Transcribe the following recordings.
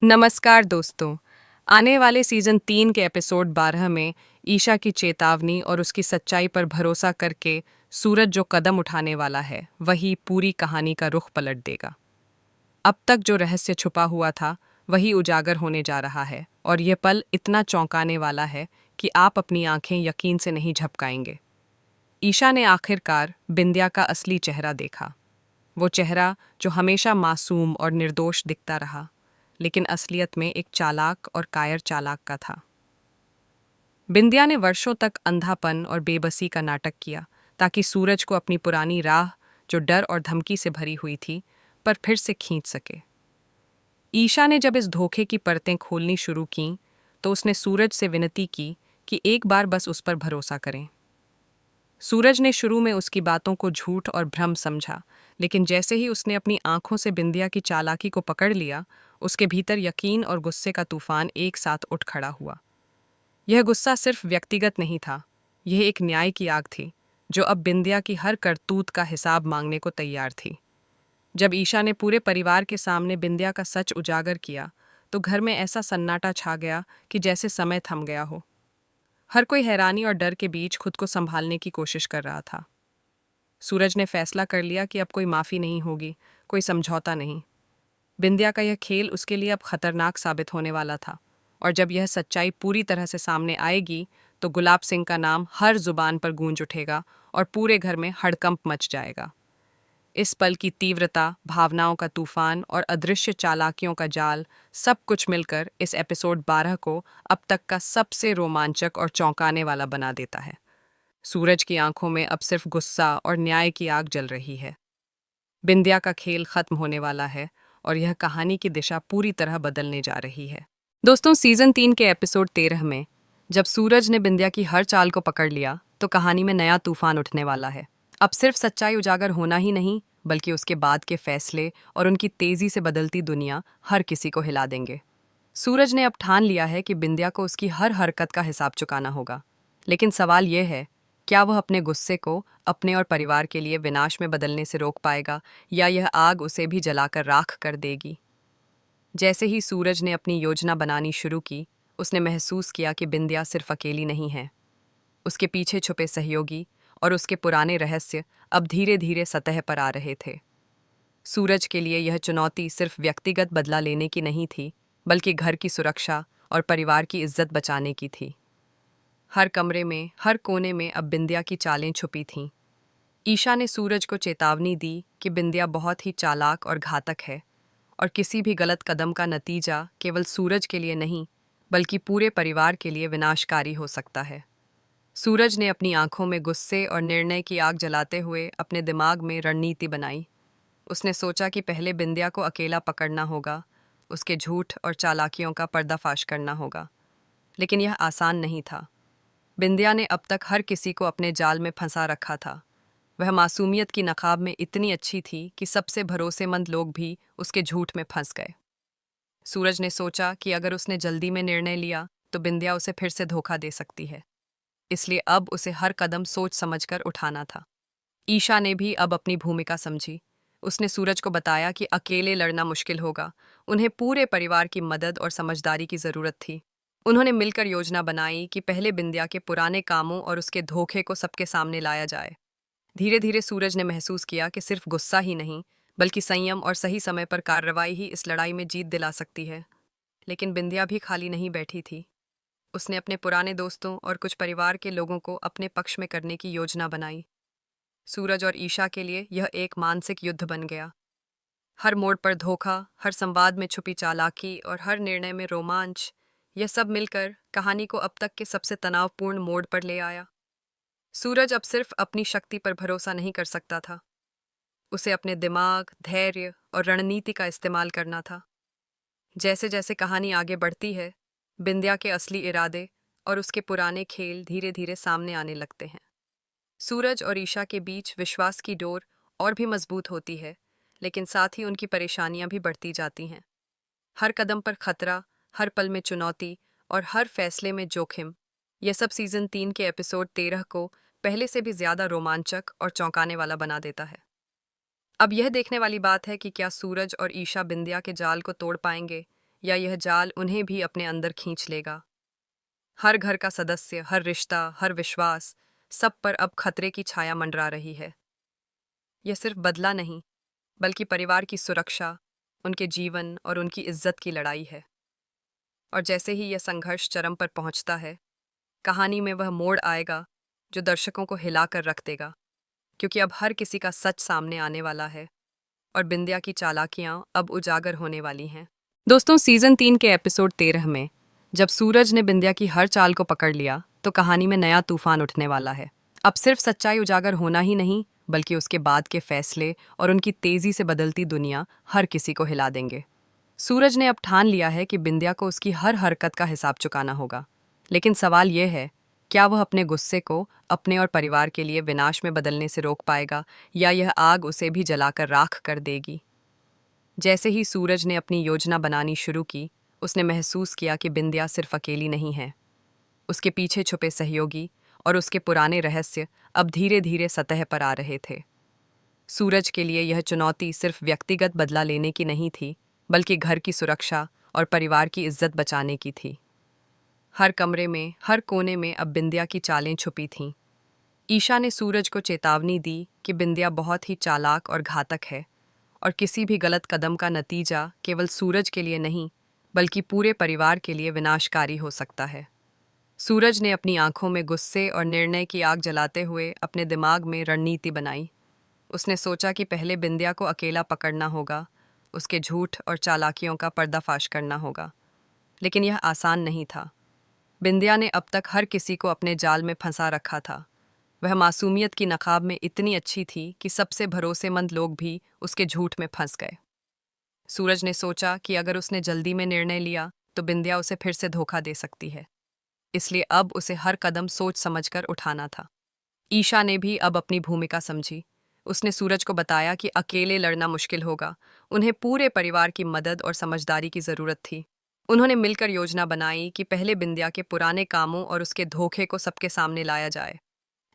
नमस्कार दोस्तों। आने वाले सीजन 3 के एपिसोड 12 में ईशा की चेतावनी और उसकी सच्चाई पर भरोसा करके सूरज जो कदम उठाने वाला है वही पूरी कहानी का रुख पलट देगा। अब तक जो रहस्य छुपा हुआ था वही उजागर होने जा रहा है और यह पल इतना चौंकाने वाला है कि आप अपनी आंखें यकीन से नहीं झपकाएंगे। ईशा ने आखिरकार बिंदिया का असली चेहरा देखा। वो चेहरा जो हमेशा मासूम और निर्दोष दिखता रहा, लेकिन असलियत में एक चालाक और कायर चालाक का था। बिंदिया ने वर्षों तक अंधापन और बेबसी का नाटक किया ताकि सूरज को अपनी पुरानी राह, जो डर और धमकी से भरी हुई थी, पर फिर से खींच सके। ईशा ने जब इस धोखे की परतें खोलनी शुरू कीं, तो उसने सूरज से विनती की कि एक बार बस उस पर भरोसा करें। सूरज ने शुरू में उसकी बातों को झूठ और भ्रम समझा, लेकिन जैसे ही उसने अपनी आंखों से बिंदिया की चालाकी को पकड़ लिया, उसके भीतर यकीन और गुस्से का तूफान एक साथ उठ खड़ा हुआ। यह गुस्सा सिर्फ व्यक्तिगत नहीं था, यह एक न्याय की आग थी, जो अब बिंदिया की हर करतूत का हिसाब मांगने को तैयार थी। जब ईशा ने पूरे परिवार के सामने बिंदिया का सच उजागर किया, तो घर में ऐसा सन्नाटा छा गया कि जैसे समय थम गया हो। हर कोई हैरानी और डर के बीच खुद को संभालने की कोशिश कर रहा था। सूरज ने फैसला कर लिया कि अब कोई माफ़ी नहीं होगी, कोई समझौता नहीं। बिंदिया का यह खेल उसके लिए अब खतरनाक साबित होने वाला था, और जब यह सच्चाई पूरी तरह से सामने आएगी, तो गुलाब सिंह का नाम हर जुबान पर गूंज उठेगा और पूरे घर में हड़कंप मच जाएगा। इस पल की तीव्रता, भावनाओं का तूफान और अदृश्य चालाकियों का जाल, सब कुछ मिलकर इस एपिसोड 12 को अब तक का सबसे रोमांचक और चौंकाने वाला बना देता है। सूरज की आंखों में अब सिर्फ गुस्सा और न्याय की आग जल रही है। बिंदिया का खेल खत्म होने वाला है और यह कहानी की दिशा पूरी तरह बदलने जा रही है। दोस्तों, सीजन 3 के एपिसोड 13 में जब सूरज ने बिंदिया की हर चाल को पकड़ लिया, तो कहानी में नया तूफान उठने वाला है। अब सिर्फ सच्चाई उजागर होना ही नहीं, बल्कि उसके बाद के फैसले और उनकी तेजी से बदलती दुनिया हर किसी को हिला देंगे। सूरज ने अब ठान लिया है कि बिंदिया को उसकी हर हरकत का हिसाब चुकाना होगा। लेकिन सवाल यह है, क्या वह अपने गुस्से को अपने और परिवार के लिए विनाश में बदलने से रोक पाएगा, या यह आग उसे भी जलाकर राख कर देगी? जैसे ही सूरज ने अपनी योजना बनानी शुरू की, उसने महसूस किया कि बिंदिया सिर्फ अकेली नहीं है। उसके पीछे छुपे सहयोगी और उसके पुराने रहस्य अब धीरे धीरे सतह पर आ रहे थे। सूरज के लिए यह चुनौती सिर्फ व्यक्तिगत बदला लेने की नहीं थी, बल्कि घर की सुरक्षा और परिवार की इज्जत बचाने की थी। हर कमरे में, हर कोने में अब बिंदिया की चालें छुपी थीं। ईशा ने सूरज को चेतावनी दी कि बिंदिया बहुत ही चालाक और घातक है, और किसी भी गलत कदम का नतीजा केवल सूरज के लिए नहीं, बल्कि पूरे परिवार के लिए विनाशकारी हो सकता है। सूरज ने अपनी आंखों में गुस्से और निर्णय की आग जलाते हुए अपने दिमाग में रणनीति बनाई। उसने सोचा कि पहले बिंदिया को अकेला पकड़ना होगा, उसके झूठ और चालाकियों का पर्दाफाश करना होगा। लेकिन यह आसान नहीं था। बिंदिया ने अब तक हर किसी को अपने जाल में फंसा रखा था। वह मासूमियत की नकाब में इतनी अच्छी थी कि सबसे भरोसेमंद लोग भी उसके झूठ में फंस गए। सूरज ने सोचा कि अगर उसने जल्दी में निर्णय लिया, तो बिंदिया उसे फिर से धोखा दे सकती है। इसलिए अब उसे हर कदम सोच समझकर उठाना था। ईशा ने भी अब अपनी भूमिका समझी। उसने सूरज को बताया कि अकेले लड़ना मुश्किल होगा, उन्हें पूरे परिवार की मदद और समझदारी की जरूरत थी। उन्होंने मिलकर योजना बनाई कि पहले बिंदिया के पुराने कामों और उसके धोखे को सबके सामने लाया जाए। धीरे धीरे सूरज ने महसूस किया कि सिर्फ गुस्सा ही नहीं, बल्कि संयम और सही समय पर कार्रवाई ही इस लड़ाई में जीत दिला सकती है। लेकिन बिंदिया भी खाली नहीं बैठी थी। उसने अपने पुराने दोस्तों और कुछ परिवार के लोगों को अपने पक्ष में करने की योजना बनाई। सूरज और ईशा के लिए यह एक मानसिक युद्ध बन गया। हर मोड़ पर धोखा, हर संवाद में छुपी चालाकी और हर निर्णय में रोमांच, यह सब मिलकर कहानी को अब तक के सबसे तनावपूर्ण मोड़ पर ले आया। सूरज अब सिर्फ अपनी शक्ति पर भरोसा नहीं कर सकता था। उसे अपने दिमाग, धैर्य और रणनीति का इस्तेमाल करना था। जैसे जैसे कहानी आगे बढ़ती है, बिंदिया के असली इरादे और उसके पुराने खेल धीरे धीरे सामने आने लगते हैं। सूरज और ईशा के बीच विश्वास की डोर और भी मजबूत होती है, लेकिन साथ ही उनकी परेशानियां भी बढ़ती जाती हैं। हर कदम पर खतरा, हर पल में चुनौती और हर फैसले में जोखिम, यह सब सीजन 3 के एपिसोड 13 को पहले से भी ज्यादा रोमांचक और चौंकाने वाला बना देता है। अब यह देखने वाली बात है कि क्या सूरज और ईशा बिंदिया के जाल को तोड़ पाएंगे, या यह जाल उन्हें भी अपने अंदर खींच लेगा। हर घर का सदस्य, हर रिश्ता, हर विश्वास, सब पर अब खतरे की छाया मंडरा रही है। यह सिर्फ बदला नहीं, बल्कि परिवार की सुरक्षा, उनके जीवन और उनकी इज्जत की लड़ाई है। और जैसे ही यह संघर्ष चरम पर पहुंचता है, कहानी में वह मोड़ आएगा जो दर्शकों को हिलाकर रख देगा, क्योंकि अब हर किसी का सच सामने आने वाला है और बिंदिया की चालाकियां अब उजागर होने वाली हैं। दोस्तों, सीजन 3 के एपिसोड 13 में जब सूरज ने बिंदिया की हर चाल को पकड़ लिया, तो कहानी में नया तूफान उठने वाला है। अब सिर्फ सच्चाई उजागर होना ही नहीं, बल्कि उसके बाद के फैसले और उनकी तेजी से बदलती दुनिया हर किसी को हिला देंगे। सूरज ने अब ठान लिया है कि बिंदिया को उसकी हर हरकत का हिसाब चुकाना होगा। लेकिन सवाल यह है, क्या वह अपने गुस्से को अपने और परिवार के लिए विनाश में बदलने से रोक पाएगा, या यह आग उसे भी जलाकर राख कर देगी। जैसे ही सूरज ने अपनी योजना बनानी शुरू की, उसने महसूस किया कि बिंदिया सिर्फ अकेली नहीं है। उसके पीछे छुपे सहयोगी और उसके पुराने रहस्य अब धीरे धीरे सतह पर आ रहे थे। सूरज के लिए यह चुनौती सिर्फ व्यक्तिगत बदला लेने की नहीं थी, बल्कि घर की सुरक्षा और परिवार की इज्जत बचाने की थी। हर कमरे में, हर कोने में अब बिंदिया की चालें छुपी थीं। ईशा ने सूरज को चेतावनी दी कि बिंदिया बहुत ही चालाक और घातक है, और किसी भी गलत कदम का नतीजा केवल सूरज के लिए नहीं, बल्कि पूरे परिवार के लिए विनाशकारी हो सकता है। सूरज ने अपनी आंखों में गुस्से और निर्णय की आग जलाते हुए अपने दिमाग में रणनीति बनाई। उसने सोचा कि पहले बिंदिया को अकेला पकड़ना होगा, उसके झूठ और चालाकियों का पर्दाफाश करना होगा। लेकिन यह आसान नहीं था। बिंदिया ने अब तक हर किसी को अपने जाल में फंसा रखा था। वह मासूमियत की नकाब में इतनी अच्छी थी कि सबसे भरोसेमंद लोग भी उसके झूठ में फंस गए। सूरज ने सोचा कि अगर उसने जल्दी में निर्णय लिया तो बिंदिया उसे फिर से धोखा दे सकती है। इसलिए अब उसे हर कदम सोच समझकर उठाना था। ईशा ने भी अब अपनी भूमिका समझी। उसने सूरज को बताया कि अकेले लड़ना मुश्किल होगा, उन्हें पूरे परिवार की मदद और समझदारी की जरूरत थी। उन्होंने मिलकर योजना बनाई कि पहले बिंदिया के पुराने कामों और उसके धोखे को सबके सामने लाया जाए।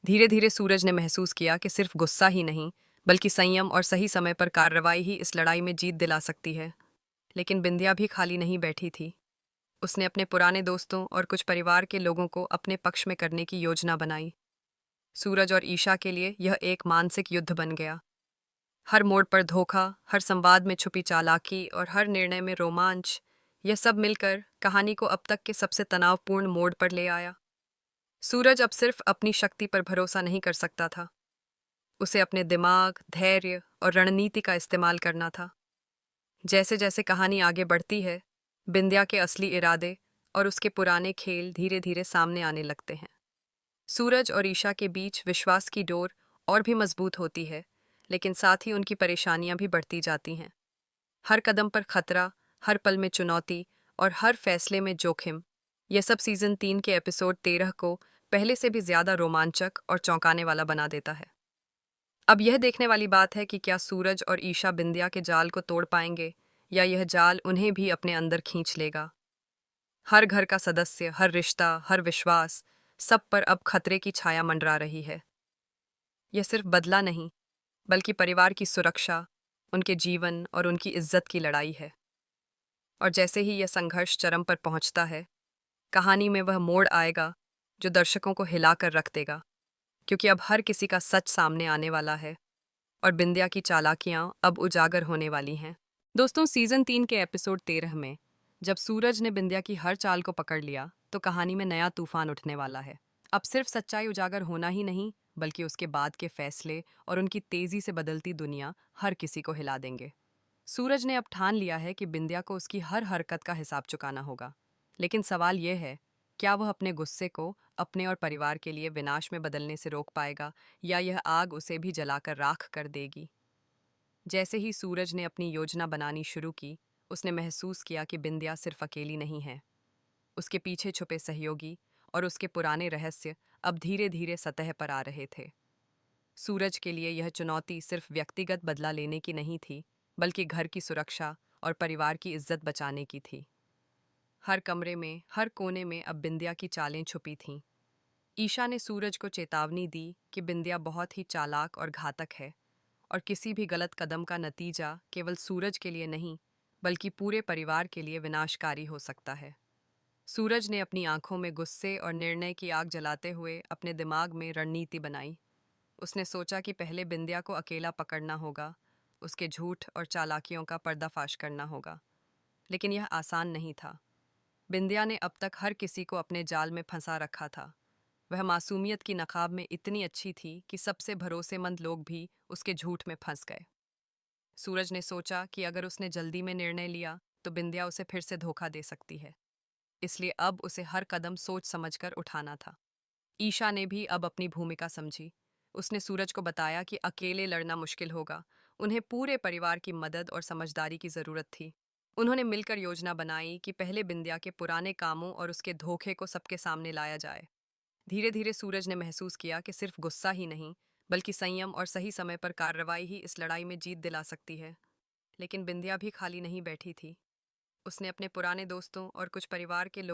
धीरे धीरे सूरज ने महसूस किया कि सिर्फ गुस्सा ही नहीं, बल्कि संयम और सही समय पर कार्रवाई ही इस लड़ाई में जीत दिला सकती है। लेकिन बिंदिया भी खाली नहीं बैठी थी। उसने अपने पुराने दोस्तों और कुछ परिवार के लोगों को अपने पक्ष में करने की योजना बनाई। सूरज और ईशा के लिए यह एक मानसिक युद्ध बन गया। हर मोड़ पर धोखा, हर संवाद में छुपी चालाकी और हर निर्णय में रोमांच, यह सब मिलकर कहानी को अब तक के सबसे तनावपूर्ण मोड़ पर ले आया। सूरज अब सिर्फ अपनी शक्ति पर भरोसा नहीं कर सकता था। उसे अपने दिमाग, धैर्य और रणनीति का इस्तेमाल करना था। जैसे जैसे कहानी आगे बढ़ती है, बिंदिया के असली इरादे और उसके पुराने खेल धीरे धीरे सामने आने लगते हैं। सूरज और ईशा के बीच विश्वास की डोर और भी मजबूत होती है, लेकिन साथ ही उनकी परेशानियां भी बढ़ती जाती हैं। हर कदम पर खतरा, हर पल में चुनौती और हर फैसले में जोखिम, यह सब सीजन 3 के एपिसोड 13 को पहले से भी ज्यादा रोमांचक और चौंकाने वाला बना देता है। अब यह देखने वाली बात है कि क्या सूरज और ईशा बिंदिया के जाल को तोड़ पाएंगे, या यह जाल उन्हें भी अपने अंदर खींच लेगा। हर घर का सदस्य, हर रिश्ता, हर विश्वास, सब पर अब खतरे की छाया मंडरा रही है। यह सिर्फ बदला नहीं, बल्कि परिवार की सुरक्षा, उनके जीवन और उनकी इज्जत की लड़ाई है। और जैसे ही यह संघर्ष चरम पर पहुंचता है, कहानी में वह मोड़ आएगा जो दर्शकों को हिलाकर रख देगा, क्योंकि अब हर किसी का सच सामने आने वाला है और बिंदिया की चालाकियां अब उजागर होने वाली हैं। दोस्तों, सीजन 3 के एपिसोड 13 में जब सूरज ने बिंदिया की हर चाल को पकड़ लिया, तो कहानी में नया तूफान उठने वाला है। अब सिर्फ सच्चाई उजागर होना ही नहीं, बल्कि उसके बाद के फैसले और उनकी तेजी से बदलती दुनिया हर किसी को हिला देंगे। सूरज ने अब ठान लिया है कि बिंदिया को उसकी हर हरकत का हिसाब चुकाना होगा। लेकिन सवाल यह है, क्या वह अपने गुस्से को अपने और परिवार के लिए विनाश में बदलने से रोक पाएगा, या यह आग उसे भी जलाकर राख कर देगी। जैसे ही सूरज ने अपनी योजना बनानी शुरू की, उसने महसूस किया कि बिंदिया सिर्फ अकेली नहीं है। उसके पीछे छुपे सहयोगी और उसके पुराने रहस्य अब धीरे धीरे सतह पर आ रहे थे। सूरज के लिए यह चुनौती सिर्फ व्यक्तिगत बदला लेने की नहीं थी, बल्कि घर की सुरक्षा और परिवार की इज्जत बचाने की थी। हर कमरे में, हर कोने में अब बिंदिया की चालें छुपी थीं। ईशा ने सूरज को चेतावनी दी कि बिंदिया बहुत ही चालाक और घातक है, और किसी भी गलत कदम का नतीजा केवल सूरज के लिए नहीं, बल्कि पूरे परिवार के लिए विनाशकारी हो सकता है। सूरज ने अपनी आंखों में गुस्से और निर्णय की आग जलाते हुए अपने दिमाग में रणनीति बनाई। उसने सोचा कि पहले बिंदिया को अकेला पकड़ना होगा, उसके झूठ और चालाकियों का पर्दाफाश करना होगा। लेकिन यह आसान नहीं था। बिंदिया ने अब तक हर किसी को अपने जाल में फंसा रखा था। वह मासूमियत की नकाब में इतनी अच्छी थी कि सबसे भरोसेमंद लोग भी उसके झूठ में फंस गए। सूरज ने सोचा कि अगर उसने जल्दी में निर्णय लिया तो बिंदिया उसे फिर से धोखा दे सकती है। इसलिए अब उसे हर कदम सोच समझकर उठाना था। ईशा ने भी अब अपनी भूमिका समझी। उसने सूरज को बताया कि अकेले लड़ना मुश्किल होगा, उन्हें पूरे परिवार की मदद और समझदारी की जरूरत थी। उन्होंने मिलकर योजना बनाई कि पहले बिंदिया के पुराने कामों और उसके धोखे को सबके सामने लाया जाए। धीरे धीरे सूरज ने महसूस किया कि सिर्फ गुस्सा ही नहीं, बल्कि संयम और सही समय पर कार्रवाई ही इस लड़ाई में जीत दिला सकती है। लेकिन बिंदिया भी खाली नहीं बैठी थी। उसने अपने पुराने दोस्तों और कुछ परिवार के लोगों